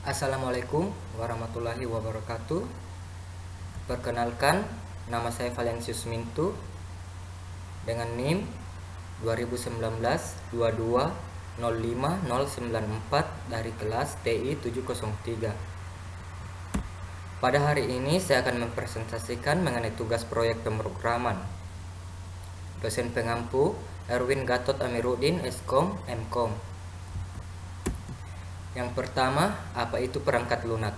Assalamualaikum warahmatullahi wabarakatuh. Perkenalkan, nama saya Valentius Mintu dengan NIM 2019-22-05094 dari kelas TI 703. Pada hari ini saya akan mempresentasikan mengenai tugas proyek pemrograman. Dosen pengampu Erwin Gatot Amiruddin, Eskom, Mkom. Yang pertama, apa itu perangkat lunak?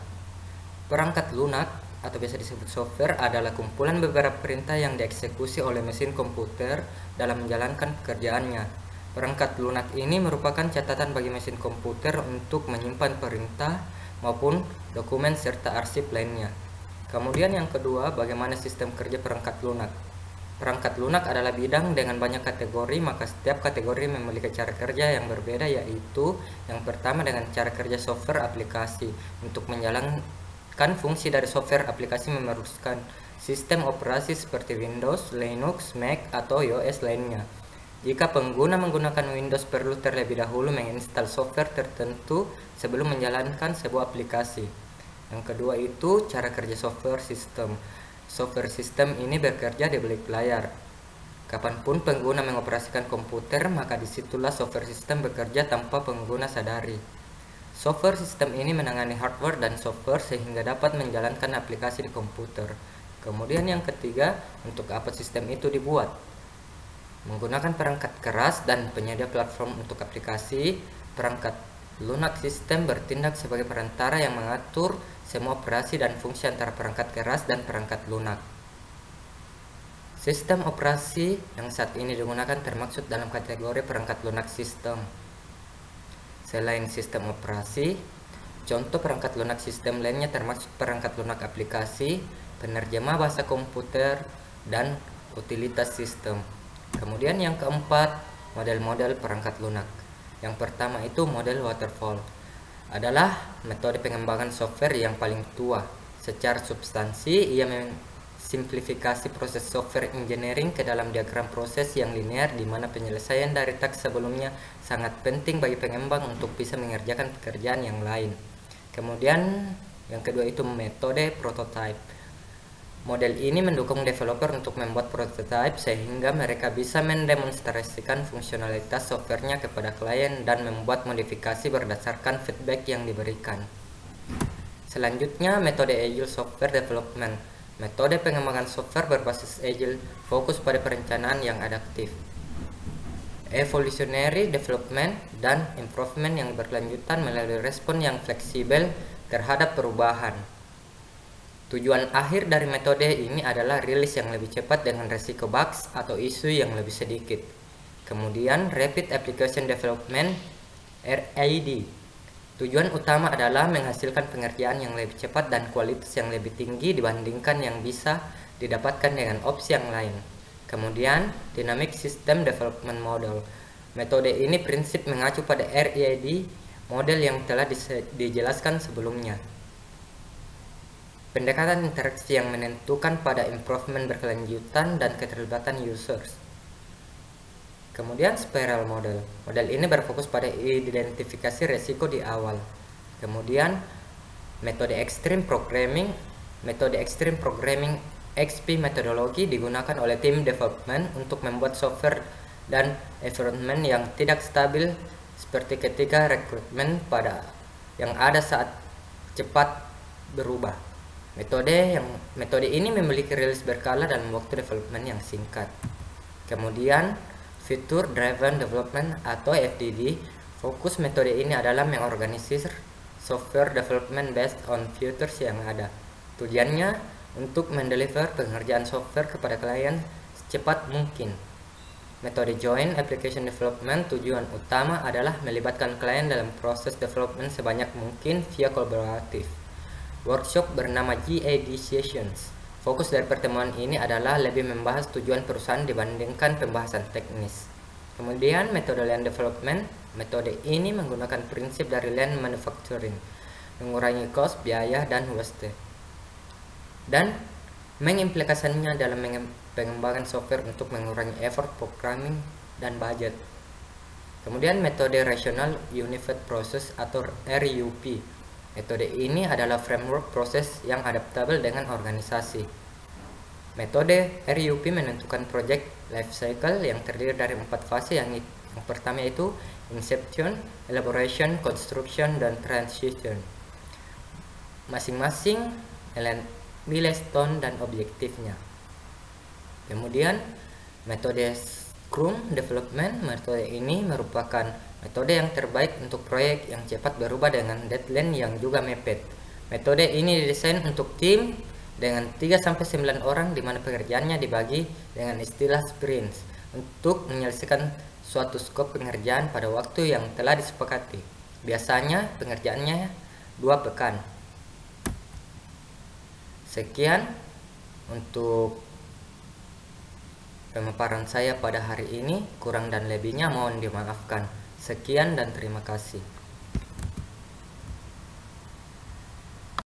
Perangkat lunak atau biasa disebut software adalah kumpulan beberapa perintah yang dieksekusi oleh mesin komputer dalam menjalankan pekerjaannya. Perangkat lunak ini merupakan catatan bagi mesin komputer untuk menyimpan perintah maupun dokumen serta arsip lainnya. Kemudian yang kedua, bagaimana sistem kerja perangkat lunak? Perangkat lunak adalah bidang dengan banyak kategori, maka setiap kategori memiliki cara kerja yang berbeda, yaitu yang pertama dengan cara kerja software aplikasi. Untuk menjalankan fungsi dari software aplikasi memerlukan sistem operasi seperti Windows, Linux, Mac, atau iOS lainnya. Jika pengguna menggunakan Windows, perlu terlebih dahulu menginstal software tertentu sebelum menjalankan sebuah aplikasi. Yang kedua itu cara kerja software system. Software system ini bekerja di balik layar. Kapanpun pengguna mengoperasikan komputer, maka disitulah software system bekerja tanpa pengguna sadari. Software system ini menangani hardware dan software sehingga dapat menjalankan aplikasi di komputer. Kemudian yang ketiga, untuk apa sistem itu dibuat? Menggunakan perangkat keras dan penyedia platform untuk aplikasi, perangkat lunak sistem bertindak sebagai perantara yang mengatur semua operasi dan fungsi antara perangkat keras dan perangkat lunak. Sistem operasi yang saat ini digunakan termaksud dalam kategori perangkat lunak sistem. Selain sistem operasi, contoh perangkat lunak sistem lainnya termasuk perangkat lunak aplikasi, penerjemah bahasa komputer, dan utilitas sistem. Kemudian yang keempat, model-model perangkat lunak. Yang pertama itu model waterfall. Adalah metode pengembangan software yang paling tua. Secara substansi, ia mensimplifikasi proses software engineering ke dalam diagram proses yang linear, di mana penyelesaian dari task sebelumnya sangat penting bagi pengembang untuk bisa mengerjakan pekerjaan yang lain. Kemudian yang kedua itu metode prototype. Model ini mendukung developer untuk membuat prototipe sehingga mereka bisa mendemonstrasikan fungsionalitas softwarenya kepada klien dan membuat modifikasi berdasarkan feedback yang diberikan. Selanjutnya, metode Agile Software Development. Metode pengembangan software berbasis Agile fokus pada perencanaan yang adaptif. Evolutionary Development dan Improvement yang berkelanjutan melalui respon yang fleksibel terhadap perubahan. Tujuan akhir dari metode ini adalah rilis yang lebih cepat dengan resiko bugs atau isu yang lebih sedikit. Kemudian Rapid Application Development (RAD). Tujuan utama adalah menghasilkan pengerjaan yang lebih cepat dan kualitas yang lebih tinggi dibandingkan yang bisa didapatkan dengan opsi yang lain. Kemudian Dynamic System Development Model. Metode ini prinsip mengacu pada RAD, model yang telah dijelaskan sebelumnya. Pendekatan interaksi yang menentukan pada improvement berkelanjutan dan keterlibatan users. Kemudian spiral model. Model ini berfokus pada identifikasi resiko di awal. Kemudian metode extreme programming. Metode extreme programming XP metodologi digunakan oleh tim development untuk membuat software dan environment yang tidak stabil seperti ketika rekrutmen yang ada saat cepat berubah. Metode ini memiliki rilis berkala dan waktu development yang singkat. Kemudian Feature Driven Development atau FDD. Fokus metode ini adalah mengorganisir software development based on features yang ada. Tujuannya untuk mendeliver pengerjaan software kepada klien secepat mungkin. Metode Joint Application Development. Tujuan utama adalah melibatkan klien dalam proses development sebanyak mungkin via kolaboratif. Workshop bernama GAD Sessions. Fokus dari pertemuan ini adalah lebih membahas tujuan perusahaan dibandingkan pembahasan teknis. Kemudian metode Lean Development. Metode ini menggunakan prinsip dari Lean Manufacturing, mengurangi cost, biaya, dan waste, dan mengimplikasikannya dalam pengembangan software untuk mengurangi effort programming dan budget. Kemudian metode Rational Unified Process atau RUP. Metode ini adalah framework proses yang adaptabel dengan organisasi. Metode RUP menentukan project life cycle yang terdiri dari 4 fase yang pertama yaitu inception, elaboration, construction, dan transition. Masing-masing milestone dan objektifnya. Kemudian metode Scrum Development, metode ini merupakan metode yang terbaik untuk proyek yang cepat berubah dengan deadline yang juga mepet. Metode ini didesain untuk tim dengan 3-9 orang di mana pekerjaannya dibagi dengan istilah sprints untuk menyelesaikan suatu skop pengerjaan pada waktu yang telah disepakati. Biasanya pengerjaannya 2 pekan. Sekian untuk pemaparan saya pada hari ini, kurang dan lebihnya mohon dimaafkan. Sekian dan terima kasih.